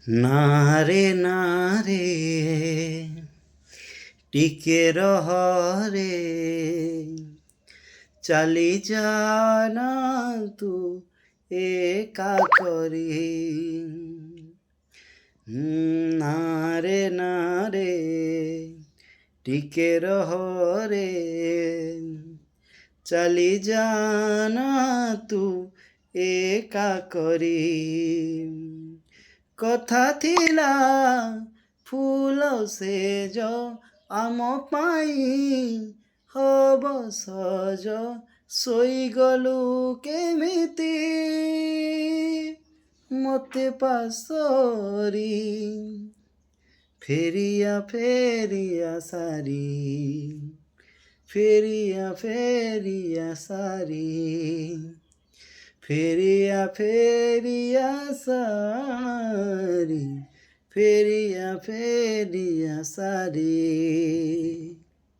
নারে নারে টিকে রহ রে, চালি জানা তু একা করি। নারে নারে টিকে রহ রে, চালি জানা তু একা করি। କଥା ଥିଲା ଫୁଲ ସେଜ ଆମ ପାଇଁ ହବ ସଜ, ଶୋଇଗଲୁ କେମିତି ମୋତେ ପାଶୋରି। ଫେରିଆ ଫେରିଆ ସାରି, ଫେରିଆ ଫେରିଆ ସାରି, ফেরিয়া ফেরিয়া সারি, ফেরিয়া ফেরিয়া সারি।